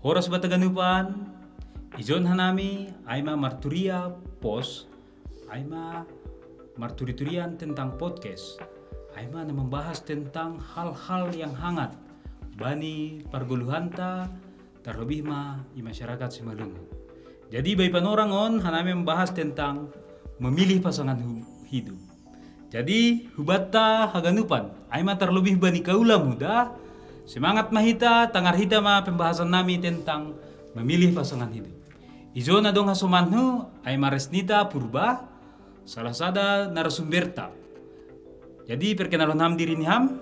Horas bataganupan, ijon hanami, aima marturia pos, aima marturi-turian tentang podcast. Aima na membahas tentang hal-hal yang hangat, bani pargoluhanta, terlebih ma di masyarakat Simalungun. Jadi bagi panorang on, hanami membahas tentang memilih pasangan hidup. Jadi hubata haganupan, aima terlebih bani kaula muda. Semangat mahita, tangar hita ma pembahasan nami tentang memilih pasangan hidup. Ijo na dong hasumanhu ay Maresnita Purba, salah sada narasumberta. Jadi perkenalan ham diri ni ham.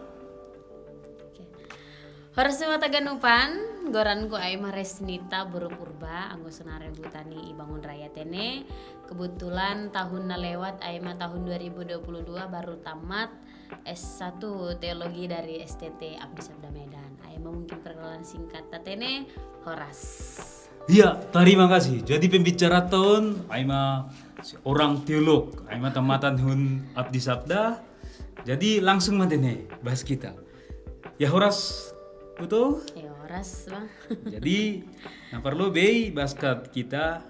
Horas Taganupan, goranku ay Maresnita Purba, anggo senare butani Ibangun Raya tene. Kebetulan tahun na lewat ay tahun 2022 baru tamat S1 Teologi dari STT Abdi Sabda Medan. Aima mungkin perkenalan singkat tatene Horas. Iya, terima kasih. Jadi pembicara tahun Aima seorang teolog, Aima tamatan hun Abdi Sabda. Jadi langsung madene bahas kita. Ya Horas, betul? Ya Horas, Bang. Jadi yang perlu bahas kita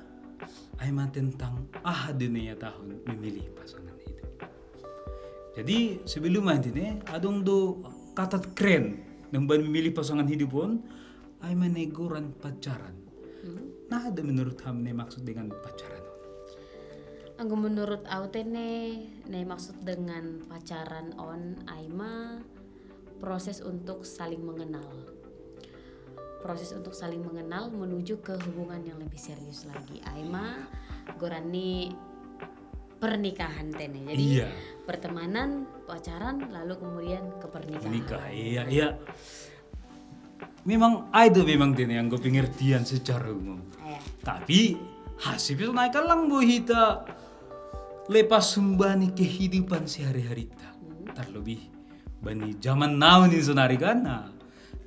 Aima tentang dunia tahun memilih pasangan hidup. Jadi sebelum ini adong do kata keren nembang memilih pasangan hidup pun Aima negoran pacaran. Nah ada menurut hamne maksud dengan pacaran? Anggo menurut autene ne maksud dengan pacaran on Aima proses untuk saling mengenal. Proses untuk saling mengenal menuju ke hubungan yang lebih serius lagi. Aima gorani pernikahan tene. Jadi pertemanan, pacaran, lalu kemudian ke pernikahan. Menikah, iya. Memang ada tene yang gue pengertian secara umum. Tapi hasilnya naikkan lang bohita lepas sumbani kehidupan sehari-hari ta. Terlebih bani zaman now ni sunari kan.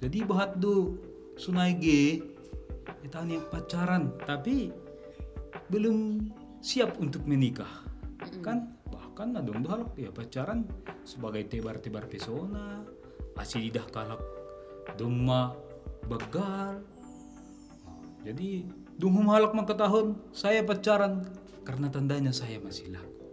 Jadi bahat do sunai ge kita nih pacaran tapi belum siap untuk menikah. Kan bahkan adong hal ya pacaran sebagai tebar-tebar pesona, asilidah kalak doma bagal. Jadi dunghum halak makatahon saya pacaran karena tandanya saya masih laku.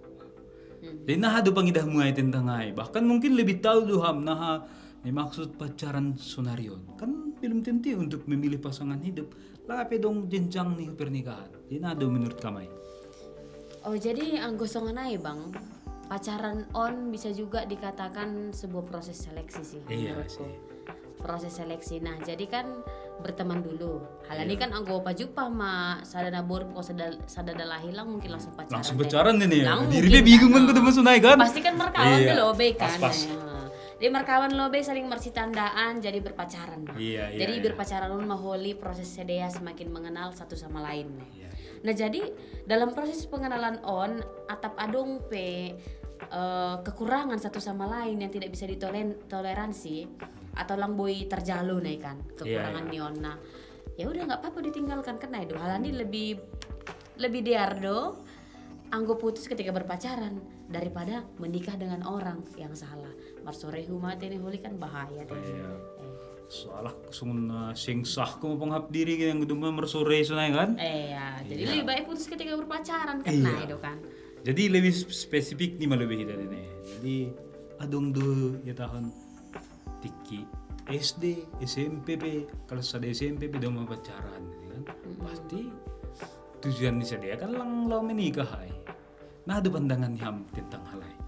Jadi nah do pangidah muay tentang ay. Bahkan mungkin lebih tahu duham nah may maksud pacaran sunarion. Kan belum tentu untuk memilih pasangan hidup. Lape dong jenjang nih pernikahan. Jadi nah do menurut kamay. Oh jadi anggosongan ay Bang. Pacaran on bisa juga dikatakan sebuah proses seleksi sih. Iya sih. Proses seleksi. Nah, jadi kan berteman dulu. Halani kan anggo pajupa ma sadana bor ko sadada lahilang mungkin langsung pacaran. Langsung pacaran ini ya. Lang, Diri bingung kan ketemu sunai kan? Pasti kan merkawan dulu be kan. Pas. Dia merkawan lobe saling marsitandaan jadi berpacaran. Iya. Jadi berpacaran maholi proses sedea semakin mengenal satu sama lain. Iya. Nah, jadi dalam proses pengenalan on atap adong pe kekurangan satu sama lain yang tidak bisa ditoleransi atau lang boy terjalo nih kan kekurangan niona. Ya udah nggak apa-apa ditinggalkan karena itu halani lebih diardo anggo putus ketika berpacaran daripada menikah dengan orang yang salah. Marsore humate nih holi kan bahaya teh. Iya. Soalnya sungun sing sah ko panghap diri yang guduma mersore sunay kan? Jadi lebih baik putus ketika berpacaran karena itu kan. Jadi lebih spesifik nih lebih dari ini. Jadi adong do ya tahun tiki SD, SMP, kalau sudah SMP udah mau pacaran, kan? Pasti tujuan dia kan lang menikah. Nah ada pandangan ham tentang hal lain.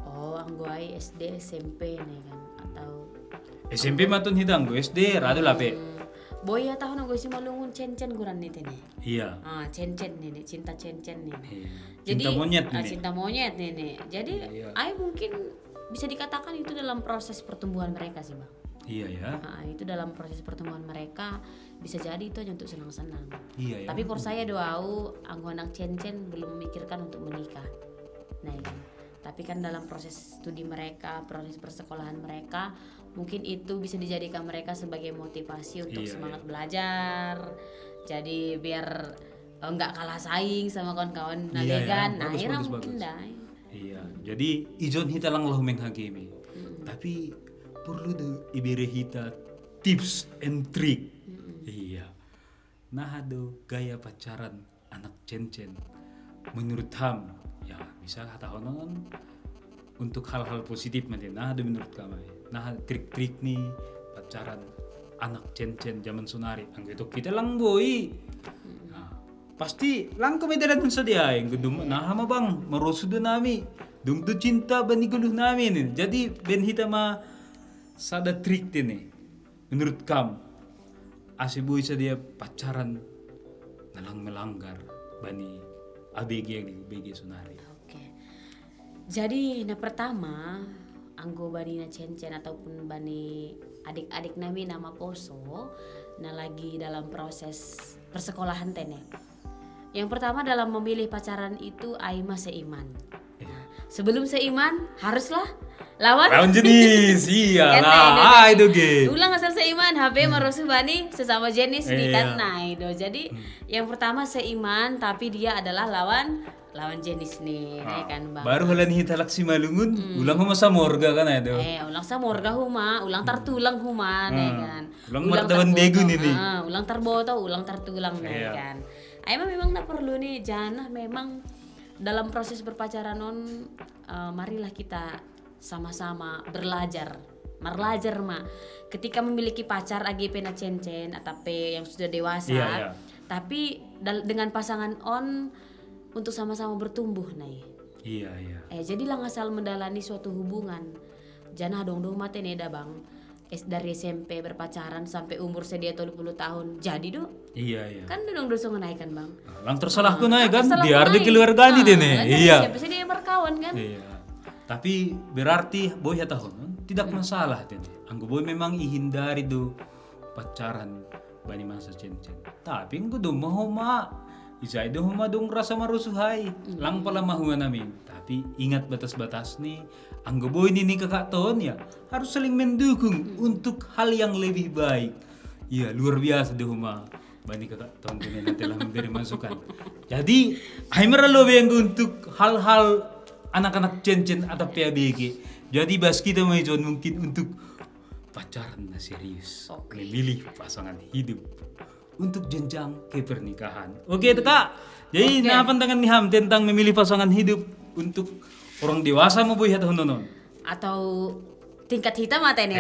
Oh, anggoai SD, SMP nih kan atau SMP matun hidang go SD rado lape. Boya tahun anggo si malungun cencen guran nih tene. Iya. Cencen nih, cinta cencen nih. Iya. Jadi Cinta monyet nih. Cinta monyet nih. Jadi, ay mungkin bisa dikatakan itu dalam proses pertumbuhan mereka sih, Bang. Iya ya. Itu dalam proses pertemuan mereka bisa jadi itu hanya untuk senang-senang. Iya ya. Tapi por saya doau anggo anak Cen-Cen belum memikirkan untuk menikah. Nah, kan. Tapi kan dalam proses studi mereka, proses persekolahan mereka, mungkin itu bisa dijadikan mereka sebagai motivasi untuk semangat belajar. Jadi biar enggak kalah saing sama kawan-kawan nalegan. Nah, akhirnya mungkin dah. Iya. Jadi ijon hita lang lah menghakimi. Tapi perlu do ibere hita tips and trick. Iya. Nah do gaya pacaran anak Cen-Cen menurut Ham ya bisa kata honon untuk hal-hal positif nanti. Nah do menurut kamu. Nah trik-trik nih pacaran anak Cen-Cen zaman sunari. Anggo itu kita lang boy. Nah, pasti lang kebedaran sadia yang gedung. Nah hama bang marosudo nami. Dung tu cinta bani guluh namin. Jadi ben hita ma sada trik ini menurut kamu asiboy sa dia pacaran nalang melanggar bani ABG yang di BG Sunari. Oke. Jadi pertama anggo bani na Cen-Cen ataupun bani adik-adik nami nama Poso nah lagi dalam proses persekolahan tene. Yang pertama dalam memilih pacaran itu aima seiman. Nah, sebelum seiman haruslah lawan jenis. Iya kan, lah. Itu ge. ulang asal seiman HP marosu bani sesama jenis nih kan. Nah itu jadi yang pertama seiman tapi dia adalah lawan jenis nih kan bang. Baru halan hita laksi malungun ulang huma sa morga kan itu. Ulang sa morga huma ulang tartulang huma nih kan. Ulang martawan degu nih. Ulang tarboto ulang tartulang nih kan. Memang nak perlu nih janah memang dalam proses berpacaran marilah kita sama-sama belajar ketika memiliki pacar AGP na Cen-Cen atau yang sudah dewasa tapi dengan pasangan untuk sama-sama bertumbuh nih jadilah ngasal mendalani suatu hubungan janah dong mate neda bang dari SMP berpacaran sampai umur sedia 20 tahun jadi do kan dong dosa ngenaikan bang lang tersalah ko naik kan biar di keluarga ni deh siapa sih dia berkawan kan tapi berarti boy tahun tidak masalah deh anggo boy memang ihindari do pacaran bani masa Cen-Cen tapi anggo do mahoma isai do homa dong rasa marusuhai lang pala mahuan namin tapi ingat batas-batas nih anggo boy ini kakak tahun ya harus saling mendukung untuk hal yang lebih baik iya luar biasa do homa bani kakak tahun ini telah memberi masukan jadi ay maralo yang untuk hal-hal anak-anak Cen-Cen atau PABG. Jadi bas kita mungkin untuk pacaran na serius. Memilih pasangan hidup untuk jenjang ke pernikahan. Oke itu kak. Jadi pandangan nih Ham tentang memilih pasangan hidup untuk orang dewasa mau boy atau nonon? Atau tingkat hitam atau ini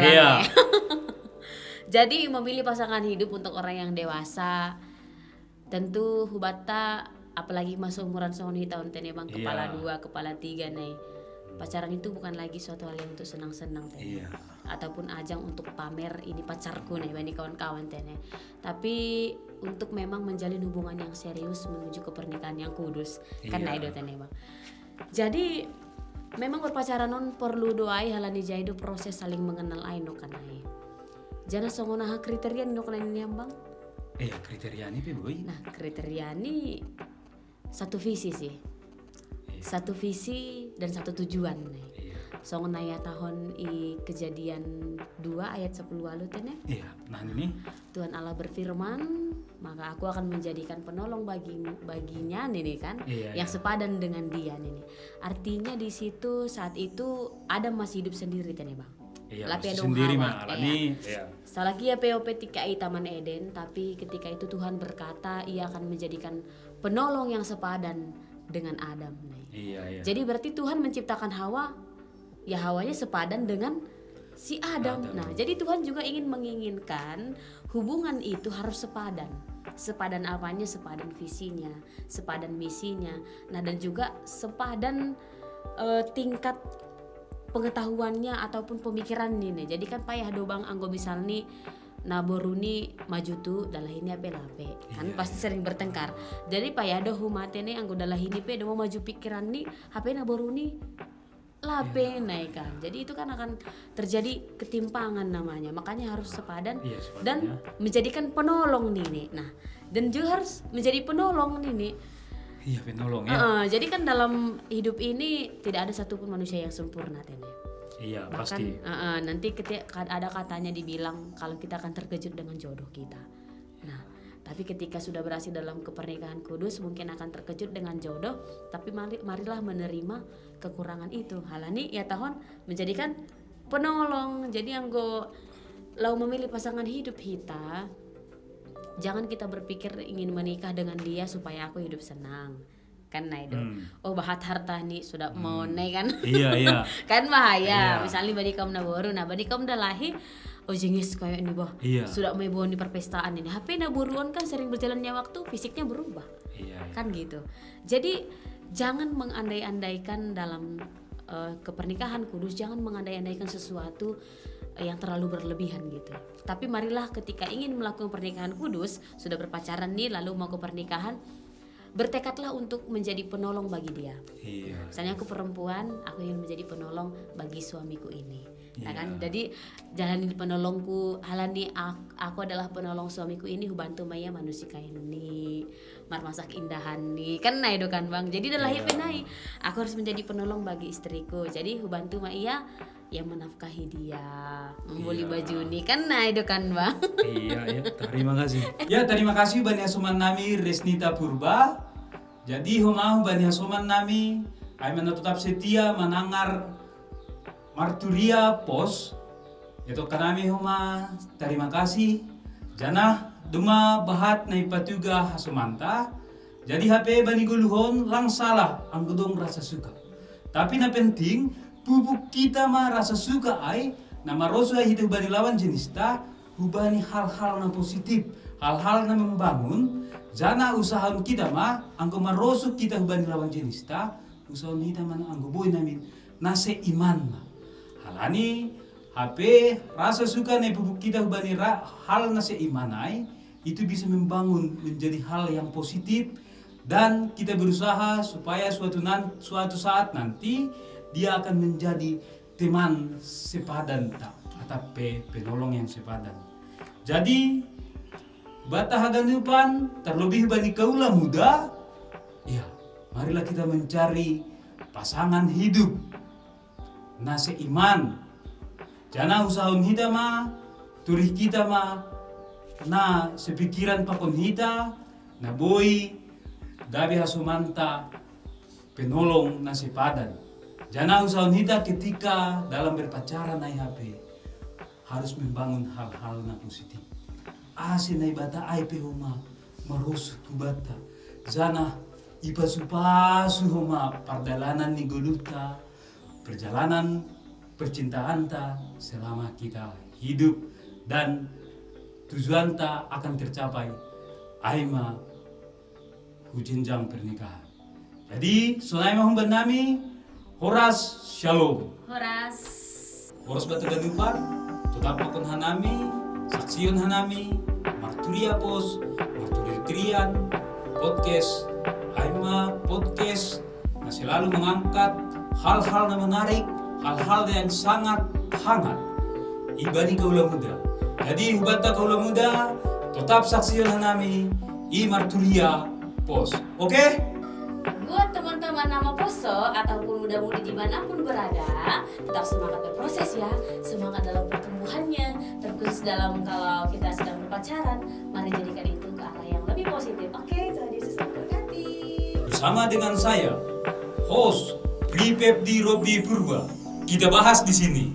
Jadi memilih pasangan hidup untuk orang yang dewasa tentu hubata apalagi masuk umuran soni tahun tene bang kepala 2 kepala 3 nih pacaran itu bukan lagi suatu hal yang untuk senang-senang tene ataupun ajang untuk pamer ini pacarku nih bani kawan-kawan tene tapi untuk memang menjalin hubungan yang serius menuju ke pernikahan yang kudus karena itu tene bang jadi memang berpacaran perlu doai halani jaido proses saling mengenal aino kan ai jana songonaha kriteria no kalian ini bang kriteria ini boy nah kriteria ini satu visi sih satu visi dan satu tujuan nih song naya tahun kejadian 2 ayat 10 lalu tene nah ini Tuhan Allah berfirman maka aku akan menjadikan penolong baginya nih kan yang sepadan dengan dia nih artinya di situ saat itu Adam masih hidup sendiri tene bang masih sendiri mah salah kia POP TKI Taman Eden tapi ketika itu Tuhan berkata ia akan menjadikan penolong yang sepadan dengan Adam nih. Jadi berarti Tuhan menciptakan Hawa ya Hawanya sepadan dengan si Adam. Nah, jadi Tuhan juga menginginkan hubungan itu harus sepadan. Sepadan apanya? Sepadan visinya, sepadan misinya. Nah, dan juga sepadan tingkat pengetahuannya ataupun pemikiran nih. Jadi kan payah do bang anggo misal nih naboruni maju tuh dalah ini apa lape kan pasti sering bertengkar jadi payah do humate nih anggo dalah ini pe do mau maju pikiran nih HP naboruni lape naikkan. Jadi itu kan akan terjadi ketimpangan namanya. Makanya harus sepadan Iya, sepadan, dan ya. menjadikan penolong nih. Nah, dan juga harus menjadi penolong nih. Iya, penolong ya. Jadi kan dalam hidup ini tidak ada satupun manusia yang sempurna, Ten. Iya, Bahkan pasti. nanti ketika ada katanya dibilang kalau kita akan terkejut dengan jodoh kita. Nah, tapi ketika sudah berhasil dalam kepernikahan kudus mungkin akan terkejut dengan jodoh, tapi marilah menerima kekurangan itu. Halani ya tahun menjadikan penolong. Jadi yang lau memilih pasangan hidup kita, jangan kita berpikir ingin menikah dengan dia supaya aku hidup senang. Kan nah itu. Oh bahat harta nih sudah mau naik kan. Iya, iya. Kan bahaya. Iya. Misalnya badikam na baru, nah badikam dah lahir, oh jengis kayak ini bah. Iya. Sudah mau bawa di perpestaan ini. HP na buruan kan sering berjalannya waktu, fisiknya berubah. Iya. Kan gitu. Jadi jangan mengandai-andaikan dalam kepernikahan kudus, jangan mengandai-andaikan sesuatu yang terlalu berlebihan gitu. Tapi marilah ketika ingin melakukan pernikahan kudus, sudah berpacaran nih lalu mau ke pernikahan, bertekadlah untuk menjadi penolong bagi dia. Iya. Misalnya aku perempuan, aku ingin menjadi penolong bagi suamiku ini. Nah Iya. kan, jadi jalani penolongku, halani aku adalah penolong suamiku ini, bantu maya manusia kain ini, mar masak indahan nih, kan nah itu kan bang. Jadi adalah Iya. penai, aku harus menjadi penolong bagi istriku. Jadi bantu maya yang menafkahi dia, membeli Iya. baju nih, kan nah itu kan bang. Iya, ya. Terima kasih. Ya, terima kasih Bani Asuman nami Resnita Purba. Jadi humau Bani Asuman nami ay tetap setia menangar Marturia Pos. Itu kanami huma terima kasih. Jana duma bahat na ipatuga hasumanta. Jadi HP Bani Guluhon lang salah ang gudong rasa suka. Tapi na penting pupuk kita ma rasa suka ay na maroso ay hidup bani lawan jenis ta hubani hal-hal na positif, hal-hal na membangun. Jana usahaon kita ma angko maroso kita hubani lawan jenis ta usahaon kita man angko boy namin nase iman ma. Halani HP rasa suka na pupuk kita hubani hal nase imanay itu bisa membangun menjadi hal yang positif dan kita berusaha supaya suatu saat nanti dia akan menjadi teman sepadan atau penolong yang sepadan. Jadi batahagan terlebih bagi kaula muda, ya marilah kita mencari pasangan hidup na seiman. Jana usahaon hita ma, turih kita ma, na sepikiran pakon hita, na boy, gabi hasumanta, penolong na sepadan. Jana usahaon hita ketika dalam berpacaran na HP harus membangun hal-hal na positif. Asin na ibata ay pehoma marusuk kubata. Jana ipasupasu homa pardalanan ni guluta, perjalanan percintaan ta selama kita hidup dan tujuan ta akan tercapai aima hujenjang pernikahan. Jadi sunai mahumban nami Horas Shalom. Horas batu ganupan, tetap makon hanami, saksion hanami, Marturia Pos, Marturia Krian, podcast, Aima podcast, na selalu mengangkat hal-hal yang menarik, hal-hal yang sangat hangat. Ibani kaula muda. Jadi hubata kaula muda, tetap saksion hanami, I Marturia Pos. Oke? Buat teman-teman nama Poso ataupun muda-mudi dimanapun berada, tetap semangat berproses ya, semangat dalam pertumbuhannya, terkhusus dalam kalau kita sedang berpacaran, mari jadikan itu ke arah yang lebih positif. Oke, Tuhan Yesus memberkati. Bersama dengan saya, host Pripep di Robi Purba, kita bahas di sini.